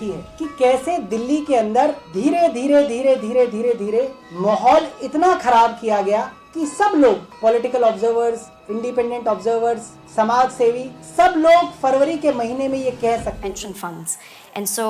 है कि कैसे दिल्ली के अंदर धीरे धीरे माहौल इतना खराब किया गया कि सब लोग पॉलिटिकल ऑब्जर्वर्स, इंडिपेंडेंट ऑब्जर्वर्स, समाज सेवी, सब लोग फरवरी के महीने में ये कह सकते हैं pension funds. And so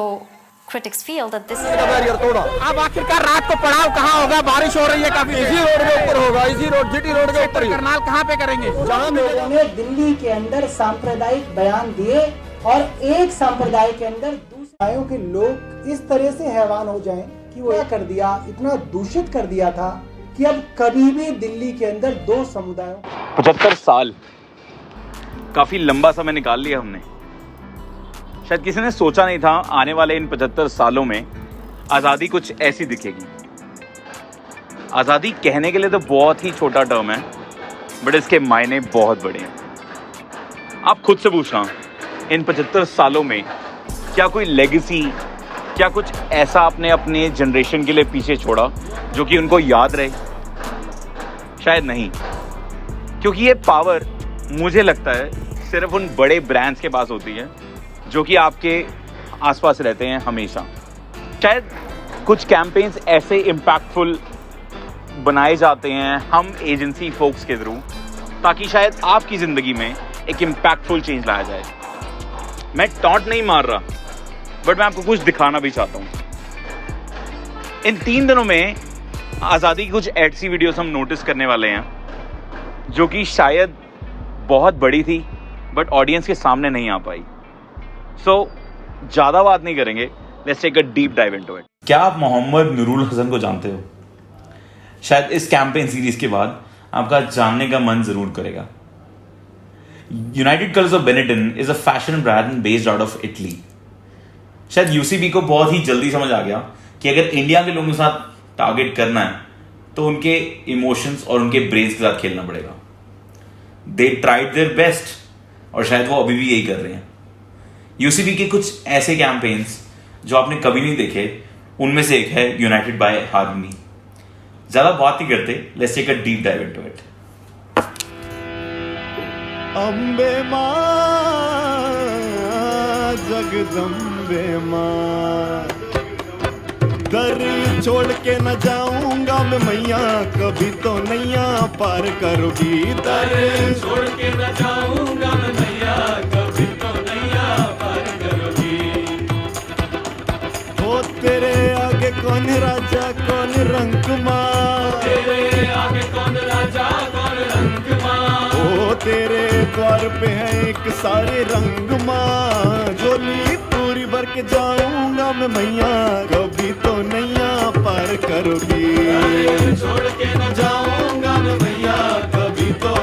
critics feel that this is अब आखिरकार रात को पड़ाव कहाँ होगा? बारिश हो रही है काफी, इसी रोड के ऊपर होगा, इसी रोड जीटी रोड के ऊपर। करनाल कहाँ पे करेंगे? जहां लोगों ने दिल्ली के अंदर सांप्रदायिक बयान दिए और एक संप्रदाय के अंदर दूसरे के लोग इस तरह से हैवान हो जाएं कि वो कर दिया, इतना दूषित कर दिया था कि अब कभी भी दिल्ली के अंदर दो समुदायों 75 साल काफी लंबा समय निकाल लिया हमने। शायद किसी ने सोचा नहीं था आने वाले इन 75 सालों में आज़ादी कुछ ऐसी दिखेगी। आज़ादी कहने के लिए तो बहुत ही छोटा टर्म है, बट इसके मायने बहुत बड़े हैं। आप खुद से पूछना, इन 75 सालों में क्या कोई लेगेसी, क्या कुछ ऐसा आपने अपने जनरेशन के लिए पीछे छोड़ा जो कि उनको याद रहे? शायद नहीं, क्योंकि ये पावर मुझे लगता है सिर्फ उन बड़े ब्रांड्स के पास होती है जो कि आपके आसपास रहते हैं हमेशा। शायद कुछ कैंपेन्स ऐसे इम्पैक्टफुल बनाए जाते हैं हम एजेंसी फोक्स के थ्रू, ताकि शायद आपकी ज़िंदगी में एक इम्पैक्टफुल चेंज लाया जाए। मैं टॉन्ट नहीं मार रहा, बट मैं आपको कुछ दिखाना भी चाहता हूँ। इन 3 दिनों में आज़ादी की कुछ ऐसी वीडियोस हम नोटिस करने वाले हैं जो कि शायद बहुत बड़ी थी बट ऑडियंस के सामने नहीं आ पाई। सो ज़्यादा बात नहीं करेंगे, let's take a deep dive into it. क्या आप मोहम्मद नूरुल हसन को जानते हो? शायद इस कैंपेन सीरीज के बाद आपका जानने का मन जरूर करेगा। United colours of Benetton is a fashion brand based out of Italy. शायद यूसीबी को बहुत ही जल्दी समझ आ गया कि अगर इंडिया के लोगों के साथ टारगेट करना है तो उनके इमोशंस और उनके ब्रेन्स के साथ खेलना पड़ेगा। दे ट्राइड देयर बेस्ट और शायद वो अभी भी यही कर रहे हैं। यूसीबी के कुछ ऐसे कैंपेन्स जो आपने कभी नहीं देखे, उनमें से एक है यूनाइटेड बाय हार्मनी। ज्यादा बात नहीं करते, let's take a deep dive into it. Ambe मां जगदम्बे मां, दर छोड़ के न जाऊंगा मैं मैया, कभी तो नैया पार करोगी। दर छोड़ के न जाऊंगा मैं मैया, कभी तो नैया पार करोगी। हो तेरे आगे कौन राजा कौन रंक मां, तेरे आगे कौन राजा कौन रंक मां। ओ तेरे द्वार पे है एक सारे रंग मां, झोली पूरी भर के जाऊंगा मैं मैया, कभी तो नैया पार करोगी। छोड़ के न जाऊंगा मैं मैया, कभी तो।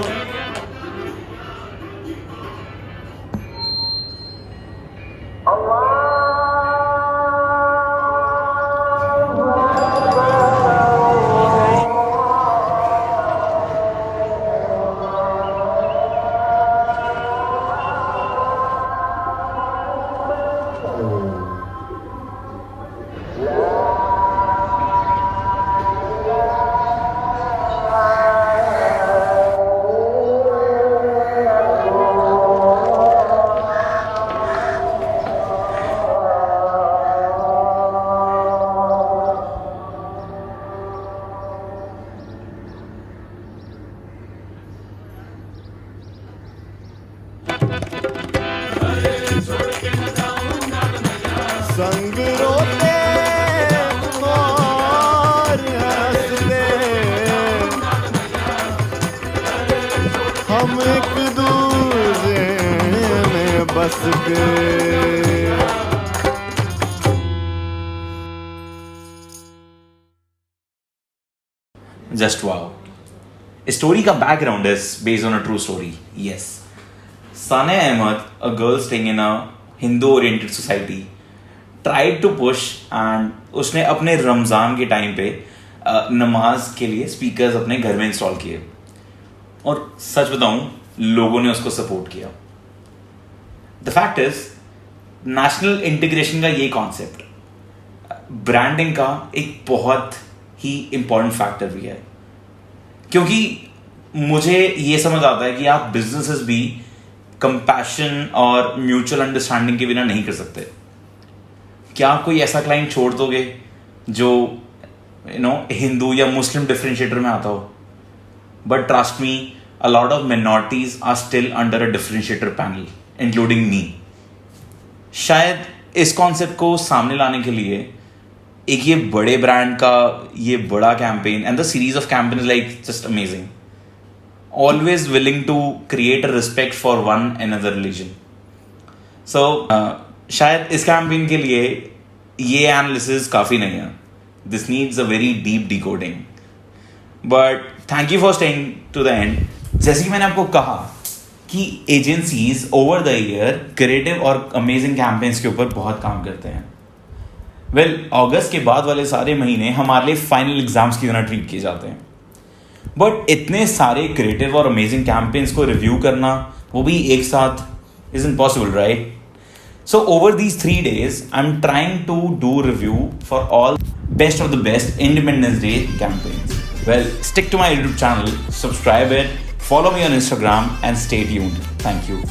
संग रोते और हंसते हम एक दूसरे में बस गए। Just wow. Story का background is based on a true story. Yes. Saneh Ahmed, a girl staying in a Hindu-oriented society, tried to push and उसने अपने रमज़ान के टाइम पे नमाज के लिए स्पीकर्स अपने घर में इंस्टॉल किए और सच बताऊं लोगों ने उसको सपोर्ट किया। The fact is national integration का ये कॉन्सेप्ट ब्रांडिंग का एक बहुत ही इंपॉर्टेंट फैक्टर भी है, क्योंकि मुझे ये समझ आता है कि आप बिजनेसेस भी कंपैशन और म्यूचुअल अंडरस्टैंडिंग के बिना नहीं कर सकते। क्या कोई ऐसा क्लाइंट छोड़ दोगे जो हिंदू या मुस्लिम डिफरेंशिएटर में आता हो? But trust me, a lot of minorities are still under a differentiator panel, including me. शायद इस कॉन्सेप्ट को सामने लाने के लिए एक ये बड़े ब्रांड का ये बड़ा campaign and the series of campaign like just amazing, always willing to create a respect for one another religion. So शायद इस कैंपेन के लिए ये एनालिसिस काफ़ी नहीं है. This needs a very deep decoding. But thank you for staying to the end. जैसे कि मैंने आपको कहा कि agencies over the year creative और अमेजिंग कैंपेन्स के ऊपर बहुत काम करते हैं. वेल, अगस्त के बाद वाले सारे महीने हमारे लिए फाइनल एग्जाम्स की तरह ट्रीट किए जाते हैं. बट इतने सारे क्रिएटिव और अमेजिंग कैंपेन्स को रिव्यू करना, वो भी एक साथ, is impossible, right? So over these 3 days I am trying to do review for all best of the best independence day campaigns. Well, stick to my YouTube channel, subscribe it, follow me on Instagram, and stay tuned. Thank you.